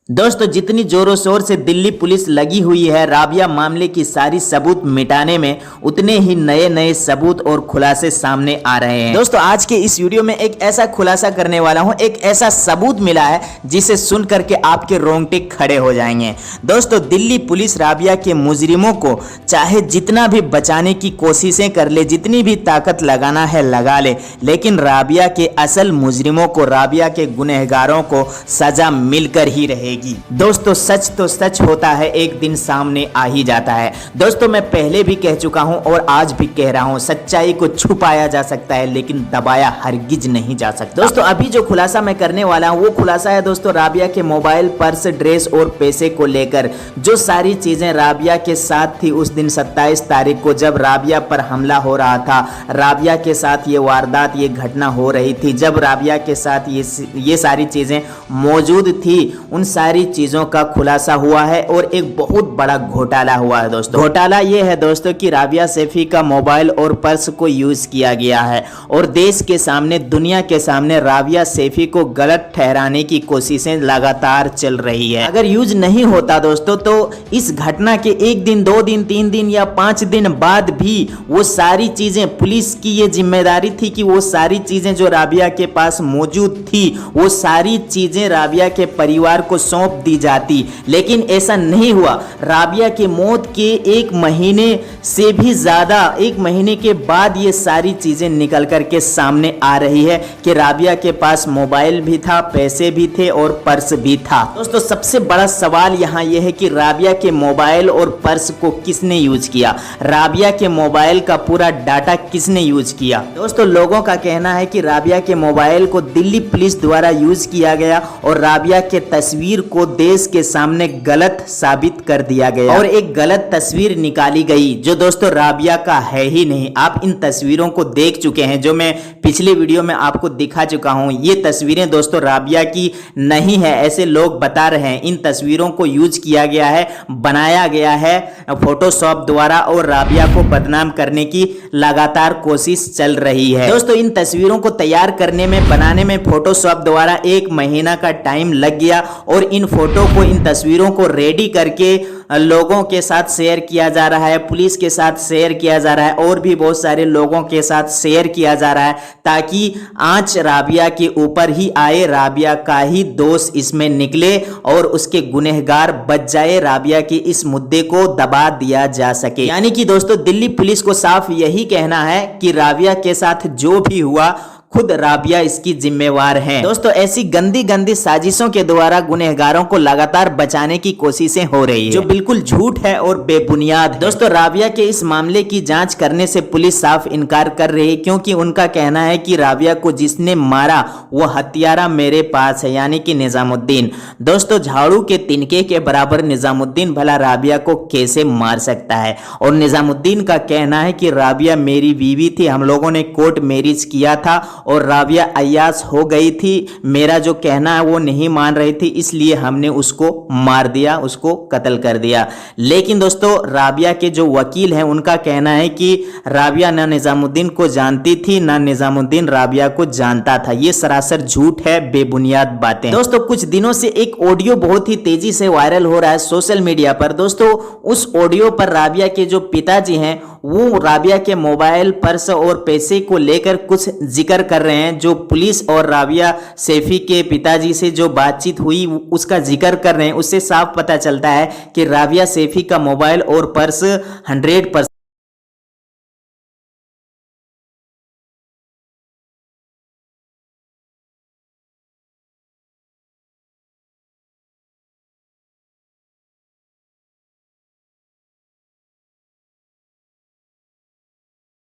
दोस्तों जितनी जोरों शोर से दिल्ली पुलिस लगी हुई है राबिया मामले की सारी सबूत मिटाने में, उतने ही नए नए सबूत और खुलासे सामने आ रहे हैं। दोस्तों आज के इस वीडियो में एक ऐसा खुलासा करने वाला हूं, एक ऐसा सबूत मिला है जिसे सुन करके आपके रोंगटे खड़े हो जाएंगे। दोस्तों दिल्ली पुलिस राबिया के मुजरिमों को चाहे जितना भी बचाने की कोशिशें कर ले, जितनी भी ताकत लगाना है लगा ले, लेकिन राबिया के असल मुजरिमों को, राबिया के गुनहगारों को सजा मिलकर ही रहेगी। दोस्तों सच तो सच होता है, एक दिन सामने आ ही जाता है। दोस्तों मैं पहले भी कह चुका हूं और आज भी कह रहा हूं, सच्चाई को छुपाया जा सकता है लेकिन दबाया हरगिज नहीं जा सकता। दोस्तों अभी जो खुलासा मैं करने वाला हूं वो खुलासा है दोस्तों राबिया के मोबाइल, पर्स, ड्रेस और पैसे को लेकर। जो सारी चीजें राबिया के साथ थी उस दिन 27 तारीख को जब राबिया पर हमला हो रहा था, राबिया के साथ ये वारदात, ये घटना हो रही थी, जब राबिया के साथ ये सारी चीजें मौजूद थी, उन सारी चीजों का खुलासा हुआ है और एक बहुत बड़ा घोटाला हुआ है। दोस्तों घोटाला ये है दोस्तों कि राबिया सैफी का मोबाइल और पर्स को यूज किया गया है और देश के सामने, दुनिया के सामने राबिया सैफी को गलत ठहराने की कोशिशें लगातार चल रही है। अगर यूज नहीं होता दोस्तों तो इस घटना के 1 दिन, 2 दिन, 3 दिन या 5 दिन बाद भी वो सारी चीजें, पुलिस की ये जिम्मेदारी थी कि वो सारी चीजें जो राबिया के पास मौजूद थी वो सारी चीजें राबिया के परिवार को सौंप दी जाती, लेकिन ऐसा नहीं हुआ। राबिया की मौत के 1 महीने से भी ज्यादा, 1 महीने के बाद ये सारी चीजें निकल करके सामने आ रही है कि राबिया के पास मोबाइल भी था, पैसे भी थे और पर्स भी था। दोस्तों सबसे बड़ा सवाल यहाँ यह है कि राबिया के मोबाइल और पर्स को किसने यूज किया, राबिया के मोबाइल का पूरा डाटा किसने यूज किया। दोस्तों लोगों का कहना है कि राबिया के मोबाइल को दिल्ली पुलिस द्वारा यूज किया गया और राबिया के तस्वीर को देश के सामने गलत साबित कर दिया गया और एक गलत तस्वीर निकाली गई जो दोस्तों राबिया का है ही नहीं। आप इन तस्वीरों को देख चुके हैं, जो मैं पिछले वीडियो में आपको दिखा चुका हूं। ये तस्वीरें दोस्तों राबिया की नहीं है, ऐसे लोग बता रहे हैं। इन तस्वीरों को यूज किया गया है, बनाया गया है फोटोशॉप द्वारा और राबिया को बदनाम करने की लगातार कोशिश चल रही है। दोस्तों इन तस्वीरों को तैयार करने में, बनाने में फोटोशॉप द्वारा 1 महीना का टाइम लग गया और इन फोटो को, इन तस्वीरों को रेडी करके लोगों के साथ शेयर किया जा रहा है, पुलिस के साथ शेयर किया जा रहा है और भी बहुत सारे लोगों के साथ शेयर किया जा रहा है ताकि आंच राबिया के ऊपर ही आए, राबिया का ही दोष इसमें निकले और उसके गुनहगार बच जाए, राबिया के इस मुद्दे को दबा दिया जा सके। यानी कि दोस्तों दिल्ली पुलिस को साफ यही कहना है कि राबिया के साथ जो भी हुआ खुद राबिया इसकी जिम्मेवार हैं। दोस्तों ऐसी गंदी गंदी साजिशों के द्वारा गुनहगारों को लगातार बचाने की कोशिशें हो रही है जो बिल्कुल झूठ है और बेबुनियाद। दोस्तों राबिया के इस मामले की जांच करने से पुलिस साफ इनकार कर रही है क्योंकि उनका कहना है कि राबिया को जिसने मारा वो हत्यारा मेरे पास है, यानी कि निजामुद्दीन। दोस्तों झाड़ू के तिनके के बराबर निजामुद्दीन भला राबिया को कैसे मार सकता है। और निजामुद्दीन का कहना है कि राबिया मेरी बीवी थी, हम लोगों ने कोर्ट मैरिज किया था और राबिया अय्याश हो गई थी, मेरा जो कहना है वो नहीं मान रही थी, इसलिए हमने उसको मार दिया, उसको कत्ल कर दिया। लेकिन दोस्तों राबिया के जो वकील हैं उनका कहना है कि राबिया ना निजामुद्दीन को जानती थी, ना निजामुद्दीन राबिया को जानता था। ये सरासर झूठ है, बेबुनियाद बातें। दोस्तों कुछ दिनों से एक ऑडियो बहुत ही तेजी से वायरल हो रहा है सोशल मीडिया पर। दोस्तों उस ऑडियो पर राबिया के जो पिताजी हैं वो राबिया के मोबाइल, पर्स और पैसे को लेकर कुछ जिक्र कर रहे हैं। जो पुलिस और राबिया सैफी के पिताजी से जो बातचीत हुई उसका जिक्र कर रहे हैं। उससे साफ पता चलता है कि राबिया सैफी का मोबाइल और पर्स 100%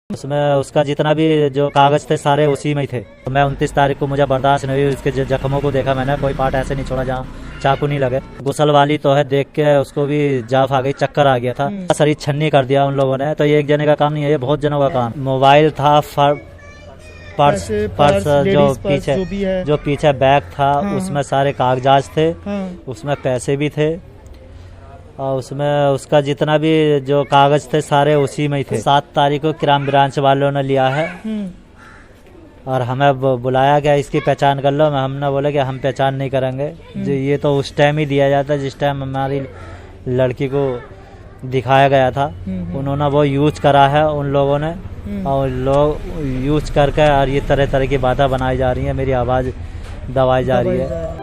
उसमें उसका जितना भी जो कागज थे सारे उसी में ही थे। तो मैं 29 तारीख को मुझे बर्दाश्त नहीं हुई, उसके जख्मों को देखा मैंने, कोई पार्ट ऐसे नहीं छोड़ा जहाँ चाकू नहीं लगे। गुसल वाली तो है, देख के उसको भी जाफ आ गई, चक्कर आ गया था, शरीर छन्नी कर दिया उन लोगों ने। तो ये एक जने का काम नहीं है, ये बहुत जनों का काम। मोबाइल था, पर्स जो पीछे बैग था उसमें सारे कागजात थे, उसमें पैसे भी थे और उसमें उसका जितना भी जो कागज थे सारे उसी में ही थे। 7 तारीख को क्राइम ब्रांच वालों ने लिया है और हमें बुलाया गया, इसकी पहचान कर लो। हमने बोला कि हम पहचान नहीं करेंगे, जो ये तो उस टाइम ही दिया जाता है जिस टाइम हमारी लड़की को दिखाया गया था। उन्होंने वो यूज करा है उन लोगों ने, और लोग यूज करके और ये तरह तरह की बातें बनाई जा रही हैं, मेरी आवाज़ दबाई जा रही है।